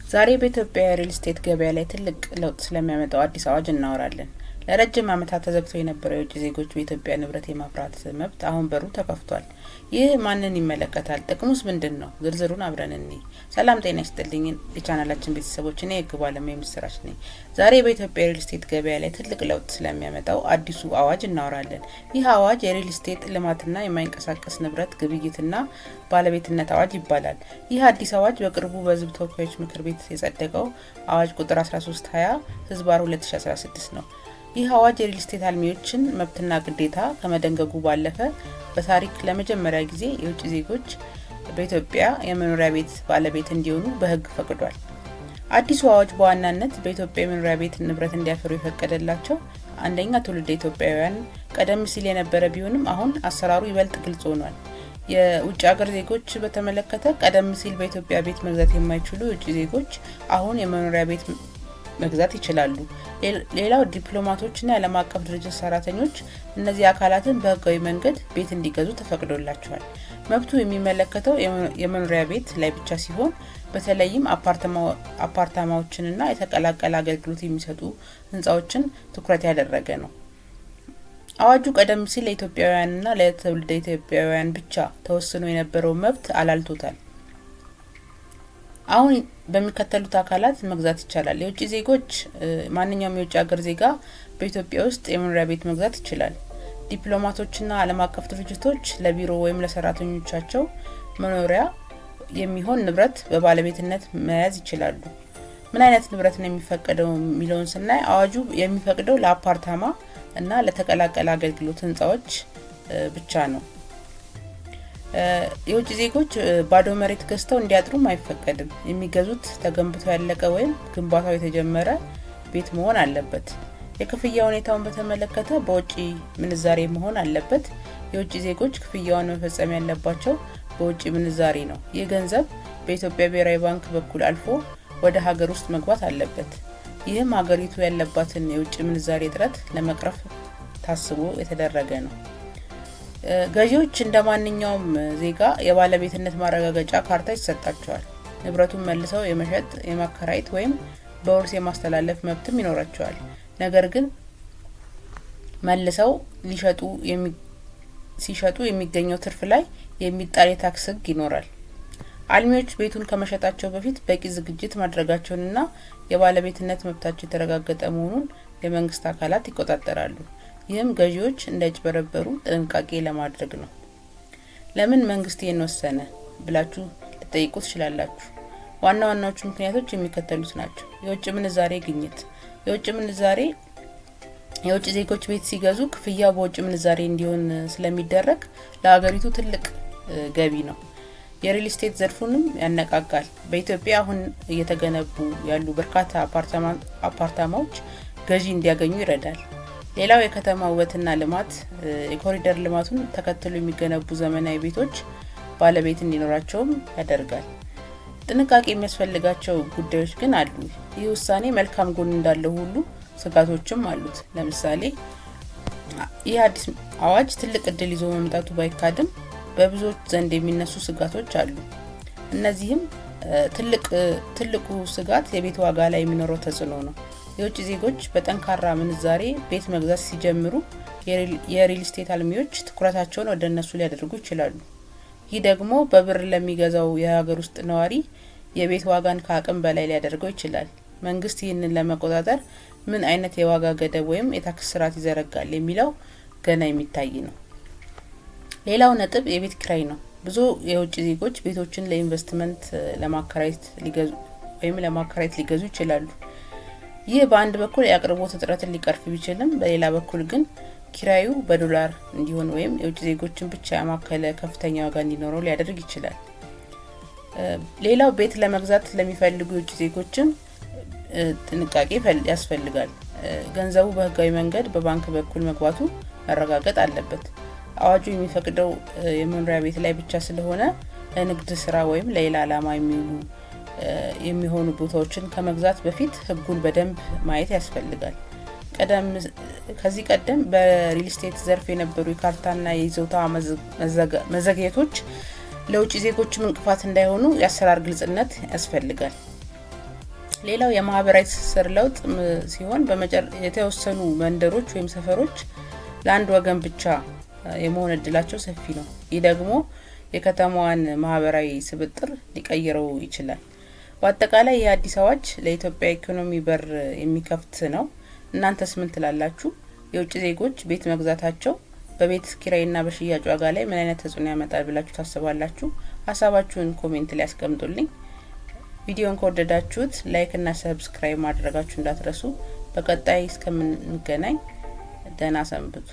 ዛሬ በኢትዮጵያ የሪል ስቴት ገበያ ላይ ትልቅ ለውጥ ስለሚያመጣው አዲስ አዋጅ እናወራለን። ለረጅም ዓመታት ተዘግቶ የነበረው የውጭ ዜጎች በኢትዮጵያ ንብረት የማፍራት መብት አሁን በሩ ተከፍቷል። ይህ ማንን ይመለከታል? ጥቅሙስ ምንድነው? ዝርዝሩን አብረን እንይ። ሰላም ጤና ይስጥልኝ የቻናላችን ቤተሰቦች፣ እኔ የህግ ባለሙያ የምስራች ነኝ። ዛሬ በኢትዮጵያ የሪል ስቴት ገበያ ላይ ትልቅ ለውጥ ስለሚያመጣው አዲሱ አዋጅ እናወራለን። ይህ አዋጅ የሪል ስቴት ልማትና የማይንቀሳቀስ ንብረት ግብይትና ባለቤትነት አዋጅ ይባላል። ይህ አዲስ አዋጅ በቅርቡ በህዝብ ተወካዮች ምክር ቤት የጸደቀው አዋጅ ቁጥር 1320/2016 ነው። ይህ አዋጅ የሪል ስቴት አልሚዎችን መብትና ግዴታ ከመደንገጉ ባለፈ በታሪክ ለመጀመሪያ ጊዜ የውጭ ዜጎች በኢትዮጵያ የመኖሪያ ቤት ባለቤት እንዲሆኑ በህግ ፈቅዷል። አዲሱ አዋጅ በዋናነት በኢትዮጵያ የመኖሪያ ቤት ንብረት እንዲያፈሩ የፈቀደላቸው አንደኛ ትውልደ ኢትዮጵያውያን ቀደም ሲል የነበረ ቢሆንም አሁን አሰራሩ ይበልጥ ግልጽ ሆኗል። የውጭ ሀገር ዜጎች በተመለከተ ቀደም ሲል በኢትዮጵያ ቤት መግዛት የማይችሉ የውጭ ዜጎች አሁን የመኖሪያ ቤት መግዛት ይችላሉ። ሌላው ዲፕሎማቶችና የዓለም አቀፍ ድርጅት ሰራተኞች እነዚህ አካላትን በህጋዊ መንገድ ቤት እንዲገዙ ተፈቅዶላቸዋል። መብቱ የሚመለከተው የመኖሪያ ቤት ላይ ብቻ ሲሆን በተለይም አፓርታማዎችንና የተቀላቀለ አገልግሎት የሚሰጡ ህንጻዎችን ትኩረት ያደረገ ነው። አዋጁ ቀደም ሲል ለኢትዮጵያውያንና ለትውልደ ኢትዮጵያውያን ብቻ ተወስኖ የነበረው መብት አላልቶታል። አሁን በሚከተሉት አካላት መግዛት ይቻላል። የውጭ ዜጎች ማንኛውም የውጭ ሀገር ዜጋ በኢትዮጵያ ውስጥ የመኖሪያ ቤት መግዛት ይችላል። ዲፕሎማቶችና ዓለም አቀፍ ድርጅቶች ለቢሮ ወይም ለሰራተኞቻቸው መኖሪያ የሚሆን ንብረት በባለቤትነት መያዝ ይችላሉ። ምን አይነት ንብረት ነው የሚፈቀደው የሚለውን ስናይ አዋጁ የሚፈቅደው ለአፓርታማ እና ለተቀላቀለ አገልግሎት ህንጻዎች ብቻ ነው። የውጭ ዜጎች ባዶ መሬት ገዝተው እንዲያጥሩም አይፈቀድም። የሚገዙት ተገንብቶ ያለቀ ወይም ግንባታው የተጀመረ ቤት መሆን አለበት። የክፍያ ሁኔታውን በተመለከተ በውጭ ምንዛሬ መሆን አለበት። የውጭ ዜጎች ክፍያውን መፈጸም ያለባቸው በውጭ ምንዛሬ ነው። ይህ ገንዘብ በኢትዮጵያ ብሔራዊ ባንክ በኩል አልፎ ወደ ሀገር ውስጥ መግባት አለበት። ይህም ሀገሪቱ ያለባትን የውጭ ምንዛሬ እጥረት ለመቅረፍ ታስቦ የተደረገ ነው። ገዢዎች እንደማንኛውም ዜጋ የባለቤትነት ማረጋገጫ ካርታ ይሰጣቸዋል። ንብረቱን መልሰው የመሸጥ፣ የማከራየት ወይም በውርስ የማስተላለፍ መብትም ይኖራቸዋል። ነገር ግን መልሰው ሲሸጡ የሚገኘው ትርፍ ላይ የሚጣል የታክስ ህግ ይኖራል። አልሚዎች ቤቱን ከመሸጣቸው በፊት በቂ ዝግጅት ማድረጋቸውንና የባለቤትነት መብታቸው የተረጋገጠ መሆኑን የመንግስት አካላት ይቆጣጠራሉ። ይህም ገዢዎች እንዳይጭበረበሩ ጥንቃቄ ለማድረግ ነው። ለምን መንግስት ይህን ወሰነ ብላችሁ ልትጠይቁ ትችላላችሁ። ዋና ዋናዎቹ ምክንያቶች የሚከተሉት ናቸው። የውጭ ምንዛሬ ግኝት። የውጭ ዜጎች ቤት ሲገዙ ክፍያው በውጭ ምንዛሬ እንዲሆን ስለሚደረግ ለሀገሪቱ ትልቅ ገቢ ነው። የሪል ስቴት ዘርፉንም ያነቃቃል። በኢትዮጵያ አሁን እየተገነቡ ያሉ በርካታ አፓርታማዎች ገዢ እንዲያገኙ ይረዳል። ሌላው የከተማ ውበትና ልማት። የኮሪደር ልማቱን ተከትሎ የሚገነቡ ዘመናዊ ቤቶች ባለቤት እንዲኖራቸውም ያደርጋል። ጥንቃቄ የሚያስፈልጋቸው ጉዳዮች ግን አሉ። ይህ ውሳኔ መልካም ጎን እንዳለው ሁሉ ስጋቶችም አሉት። ለምሳሌ ይህ አዲስ አዋጅ ትልቅ እድል ይዞ መምጣቱ ባይካድም በብዙዎች ዘንድ የሚነሱ ስጋቶች አሉ። እነዚህም ትልቁ ስጋት የቤት ዋጋ ላይ የሚኖረው ተጽዕኖ ነው። የውጭ ዜጎች በጠንካራ ምንዛሬ ቤት መግዛት ሲጀምሩ የሪል ስቴት አልሚዎች ትኩረታቸውን ወደ እነሱ ሊያደርጉ ይችላሉ። ይህ ደግሞ በብር ለሚገዛው የሀገር ውስጥ ነዋሪ የቤት ዋጋን ከአቅም በላይ ሊያደርገው ይችላል። መንግስት ይህንን ለመቆጣጠር ምን አይነት የዋጋ ገደብ ወይም የታክስ ስርዓት ይዘረጋል የሚለው ገና የሚታይ ነው። ሌላው ነጥብ የቤት ኪራይ ነው። ብዙ የውጭ ዜጎች ቤቶችን ለኢንቨስትመንት ለማከራየት ሊገዙ ይችላሉ። ይህ በአንድ በኩል የአቅርቦት እጥረትን ሊቀርፍ ቢችልም በሌላ በኩል ግን ኪራዩ በዶላር እንዲሆን ወይም የውጭ ዜጎችን ብቻ ያማከለ ከፍተኛ ዋጋ እንዲኖረው ሊያደርግ ይችላል። ሌላው ቤት ለመግዛት ለሚፈልጉ የውጭ ዜጎችም ጥንቃቄ ያስፈልጋል። ገንዘቡ በህጋዊ መንገድ በባንክ በኩል መግባቱ መረጋገጥ አለበት። አዋጁ የሚፈቅደው የመኖሪያ ቤት ላይ ብቻ ስለሆነ ለንግድ ስራ ወይም ለሌላ ዓላማ የሚሆኑ ቦታዎችን ከመግዛት በፊት ህጉን በደንብ ማየት ያስፈልጋል። ከዚህ ቀደም በሪል ስቴት ዘርፍ የነበሩ የካርታና የይዞታ መዘግየቶች ለውጭ ዜጎችም እንቅፋት እንዳይሆኑ የአሰራር ግልጽነት ያስፈልጋል። ሌላው የማህበራዊ ትስስር ለውጥ ሲሆን የተወሰኑ መንደሮች ወይም ሰፈሮች ለአንድ ወገን ብቻ የመሆን እድላቸው ሰፊ ነው። ይህ ደግሞ የከተማዋን ማህበራዊ ስብጥር ሊቀይረው ይችላል። በአጠቃላይ የአዲስ አዋጅ ለኢትዮጵያ ኢኮኖሚ በር የሚከፍት ነው። እናንተስ ምን ትላላችሁ? የውጭ ዜጎች ቤት መግዛታቸው በቤት ኪራይና በሽያጭ ዋጋ ላይ ምን አይነት ተጽዕኖ ያመጣል ብላችሁ ታስባላችሁ? ሀሳባችሁን ኮሜንት ላይ አስቀምጡልኝ። ቪዲዮን ከወደዳችሁት ላይክ እና ሰብስክራይብ ማድረጋችሁ እንዳትረሱ። በቀጣይ እስከምንገናኝ ደህና ሰንብቱ።